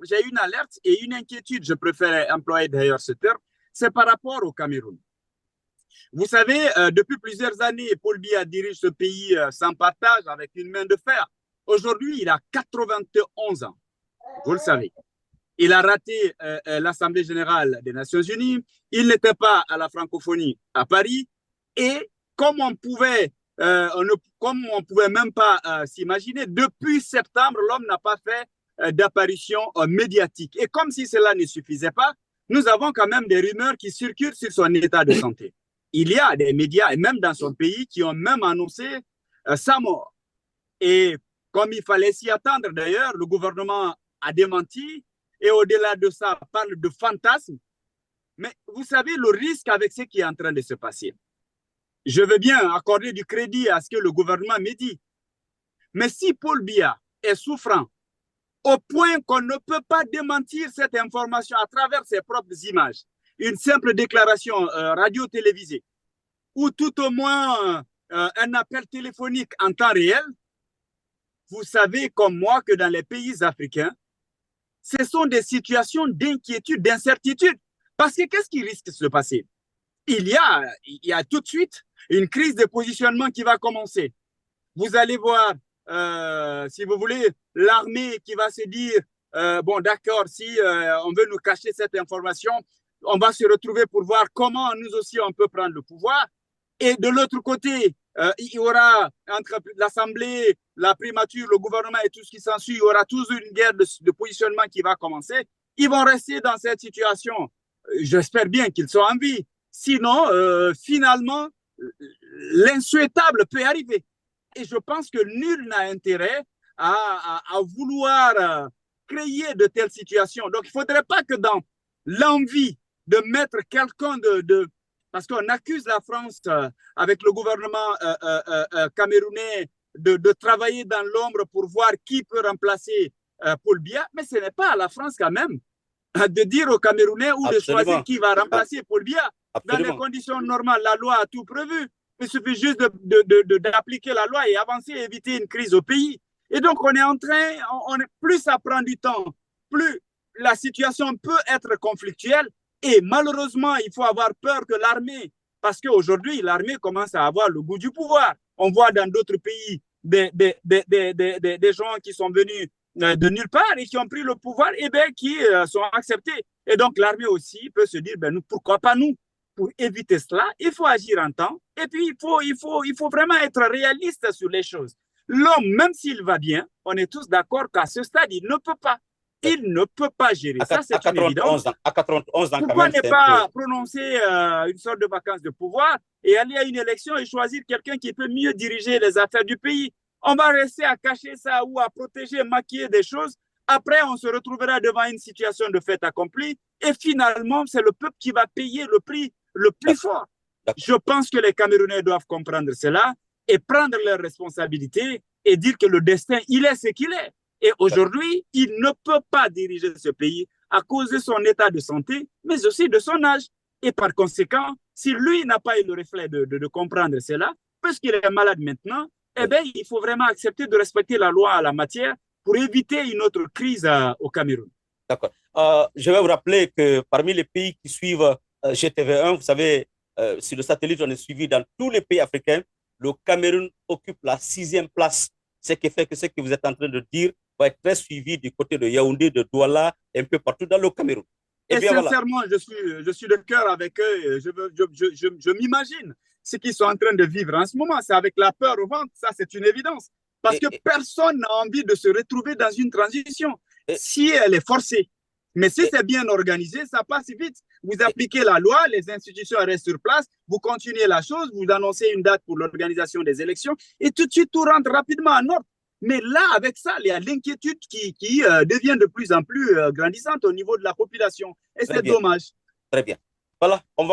j'ai une alerte et une inquiétude, je préfère employer d'ailleurs ce terme, c'est par rapport au Cameroun. Vous savez, depuis plusieurs années, Paul Biya dirige ce pays sans partage, avec une main de fer. Aujourd'hui, il a 91 ans, vous le savez. Il a raté l'Assemblée générale des Nations unies, il n'était pas à la francophonie à Paris, et comme on pouvait, comme on pouvait même pas s'imaginer, depuis septembre, l'homme n'a pas fait d'apparition médiatique. Et comme si cela ne suffisait pas, nous avons quand même des rumeurs qui circulent sur son état de santé. Il y a des médias, et même dans son pays, qui ont même annoncé sa mort. Et comme il fallait s'y attendre d'ailleurs, le gouvernement a démenti et au-delà de ça, parle de fantasme. Mais vous savez le risque avec ce qui est en train de se passer. Je veux bien accorder du crédit à ce que le gouvernement me dit. Mais si Paul Biya est souffrant au point qu'on ne peut pas démentir cette information à travers ses propres images, une simple déclaration radio-télévisée, ou tout au moins un appel téléphonique en temps réel, vous savez comme moi que dans les pays africains, ce sont des situations d'inquiétude, d'incertitude. Parce que qu'est-ce qui risque de se passer? Il y a tout de suite une crise de positionnement qui va commencer. Vous allez voir, si vous voulez, l'armée qui va se dire, bon d'accord, si on veut nous cacher cette information, on va se retrouver pour voir comment nous aussi on peut prendre le pouvoir. Et de l'autre côté, il y aura entre l'Assemblée, la primature, le gouvernement et tout ce qui s'ensuit, il y aura toujours une guerre de positionnement qui va commencer. Ils vont rester dans cette situation. J'espère bien qu'ils sont en vie. Sinon, finalement, l'insouhaitable peut arriver. Et je pense que nul n'a intérêt à vouloir créer de telles situations. Donc, il ne faudrait pas que dans l'envie de mettre quelqu'un parce qu'on accuse la France avec le gouvernement camerounais de travailler dans l'ombre pour voir qui peut remplacer Paul Biya, mais ce n'est pas à la France quand même de dire aux Camerounais ou de choisir qui va remplacer Paul Biya. Dans les conditions normales, la loi a tout prévu. Il suffit juste d'appliquer la loi et avancer et éviter une crise au pays. Et donc, on est en train, plus ça prend du temps, plus la situation peut être conflictuelle. Et malheureusement, il faut avoir peur que l'armée, parce qu'aujourd'hui, l'armée commence à avoir le goût du pouvoir. On voit dans d'autres pays des gens qui sont venus de nulle part et qui ont pris le pouvoir et bien qui sont acceptés. Et donc, l'armée aussi peut se dire, ben, nous, pourquoi pas nous? Pour éviter cela, il faut agir en temps et puis il faut vraiment être réaliste sur les choses. L'homme, même s'il va bien, on est tous d'accord qu'à ce stade, il ne peut pas. Il ne peut pas gérer. Ça, c'est une évidence. À 91 ans, pourquoi ne pas prononcer une sorte de vacances de pouvoir et aller à une élection et choisir quelqu'un qui peut mieux diriger les affaires du pays? On va rester à cacher ça ou à protéger, maquiller des choses. Après, on se retrouvera devant une situation de fait accomplie et finalement, c'est le peuple qui va payer le prix le plus fort. Je pense que les Camerounais doivent comprendre cela et prendre leurs responsabilités et dire que le destin, il est ce qu'il est. Et aujourd'hui, il ne peut pas diriger ce pays à cause de son état de santé, mais aussi de son âge. Et par conséquent, si lui n'a pas eu le reflet de comprendre cela, puisqu'il est malade maintenant, eh bien, il faut vraiment accepter de respecter la loi à la matière pour éviter une autre crise au Cameroun. D'accord. Je vais vous rappeler que parmi les pays qui suivent GTV1, vous savez, sur le satellite, on est suivi dans tous les pays africains. Le Cameroun occupe la 6e place, ce qui fait que ce que vous êtes en train de dire va être très suivi du côté de Yaoundé, de Douala, un peu partout dans le Cameroun. Et bien, sincèrement, voilà. je suis de cœur avec eux. Je m'imagine ce qu'ils sont en train de vivre en ce moment. C'est avec la peur au ventre, ça c'est une évidence. Parce que personne n'a envie de se retrouver dans une transition si elle est forcée. Mais si c'est bien organisé, ça passe vite. Vous appliquez la loi, les institutions restent sur place, vous continuez la chose, vous annoncez une date pour l'organisation des élections et tout de suite tout rentre rapidement en ordre. Mais là, avec ça, il y a l'inquiétude qui devient de plus en plus grandissante au niveau de la population. Et c'est dommage. Très bien. Voilà, on va